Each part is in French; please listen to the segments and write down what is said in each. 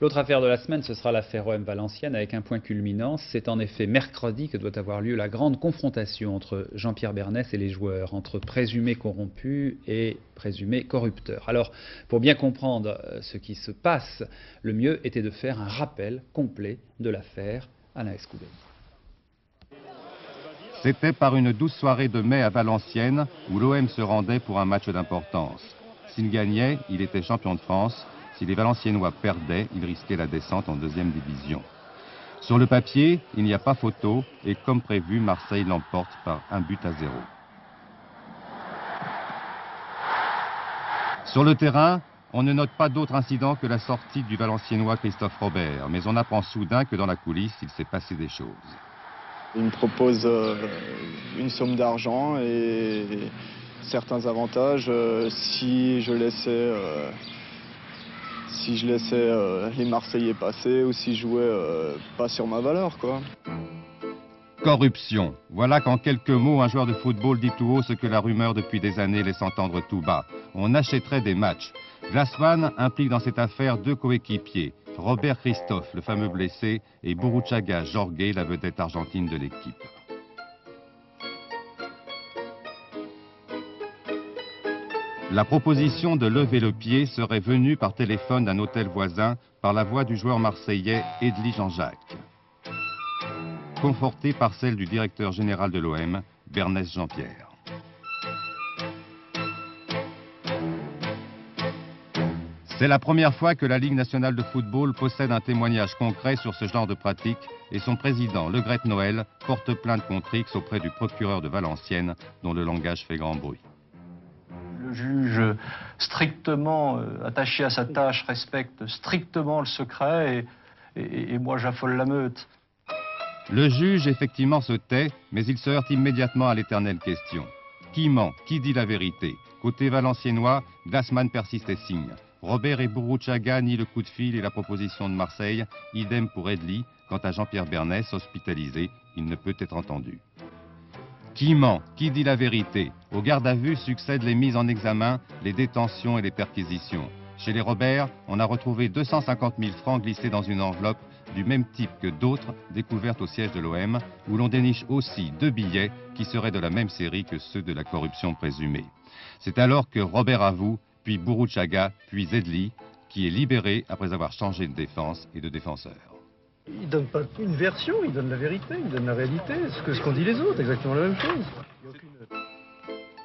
L'autre affaire de la semaine, ce sera l'affaire OM Valenciennes avec un point culminant. C'est en effet mercredi que doit avoir lieu la grande confrontation entre Jean-Pierre Bernès et les joueurs, entre présumés corrompus et présumés corrupteurs. Alors, pour bien comprendre ce qui se passe, le mieux était de faire un rappel complet de l'affaire. Alain Escoubet. C'était par une douce soirée de mai à Valenciennes où l'OM se rendait pour un match d'importance. S'il gagnait, il était champion de France. Si les Valenciennois perdaient, ils risquaient la descente en deuxième division. Sur le papier, il n'y a pas photo et comme prévu, Marseille l'emporte par 1-0. Sur le terrain, on ne note pas d'autre incident que la sortie du Valenciennois Christophe Robert, mais on apprend soudain que dans la coulisse, il s'est passé des choses. Il me propose une somme d'argent et certains avantages si je laissais les Marseillais passer ou si je jouais pas sur ma valeur, quoi. Corruption. Voilà qu'en quelques mots, un joueur de football dit tout haut ce que la rumeur depuis des années laisse entendre tout bas. On achèterait des matchs. Glassman implique dans cette affaire deux coéquipiers, Robert Christophe, le fameux blessé, et Burruchaga Jorge, la vedette argentine de l'équipe. La proposition de lever le pied serait venue par téléphone d'un hôtel voisin par la voix du joueur marseillais Edli Jean-Jacques, confortée par celle du directeur général de l'OM, Bernès Jean-Pierre. C'est la première fois que la Ligue nationale de football possède un témoignage concret sur ce genre de pratique et son président, Le Gret Noël, porte plainte contre X auprès du procureur de Valenciennes, dont le langage fait grand bruit. Le juge, strictement attaché à sa tâche, respecte strictement le secret et moi j'affole la meute. Le juge, effectivement, se tait, mais il se heurte immédiatement à l'éternelle question. Qui ment? Qui dit la vérité? Côté valenciennois, Glassman persiste et signe. Robert et Burruchaga nient le coup de fil et la proposition de Marseille, idem pour Edli. Quant à Jean-Pierre Bernès, hospitalisé, il ne peut être entendu. Qui ment? Qui dit la vérité? Au garde à vue succèdent les mises en examen, les détentions et les perquisitions. Chez les Robert, on a retrouvé 250 000 francs glissés dans une enveloppe du même type que d'autres découvertes au siège de l'OM, où l'on déniche aussi 2 billets qui seraient de la même série que ceux de la corruption présumée. C'est alors que Robert avoue, puis Burruchaga, puis Edli, qui est libéré après avoir changé de défense et de défenseur. Il ne donne pas une version, il donne la vérité, il donne la réalité, ce qu'ont dit les autres, exactement la même chose.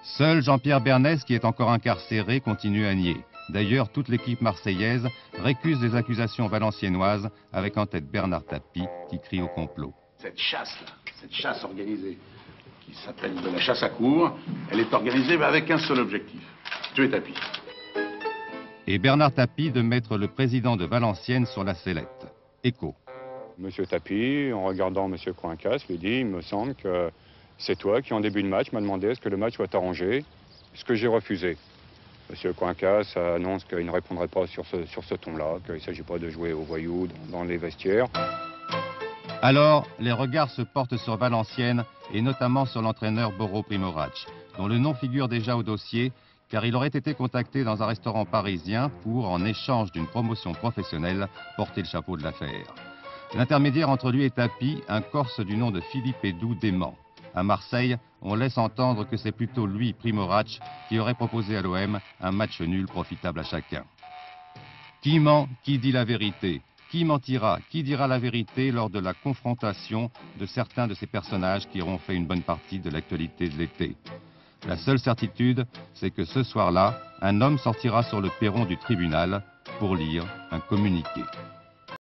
Seul Jean-Pierre Bernès, qui est encore incarcéré, continue à nier. D'ailleurs, toute l'équipe marseillaise récuse les accusations valenciennoises, avec en tête Bernard Tapie, qui crie au complot. Cette chasse organisée, qui s'appelle de la chasse à courre, elle est organisée avec un seul objectif, tuer Tapie. Et Bernard Tapie de mettre le président de Valenciennes sur la sellette. Écho. Monsieur Tapie, en regardant Monsieur Coincas, lui dit, il me semble que c'est toi qui, en début de match, m'a demandé est-ce que le match soit arrangé, ce que j'ai refusé. Monsieur Coincas annonce qu'il ne répondrait pas sur ce ton-là, qu'il ne s'agit pas de jouer aux voyous dans les vestiaires. Alors, les regards se portent sur Valenciennes et notamment sur l'entraîneur Boro Primorac, dont le nom figure déjà au dossier, car il aurait été contacté dans un restaurant parisien pour, en échange d'une promotion professionnelle, porter le chapeau de l'affaire. L'intermédiaire entre lui et Tapie, un Corse du nom de Philippe Edou dément. À Marseille, on laisse entendre que c'est plutôt lui, Primorac, qui aurait proposé à l'OM un match nul profitable à chacun. Qui ment? Qui dit la vérité? Qui mentira? Qui dira la vérité lors de la confrontation de certains de ces personnages qui auront fait une bonne partie de l'actualité de l'été? La seule certitude, c'est que ce soir-là, un homme sortira sur le perron du tribunal pour lire un communiqué.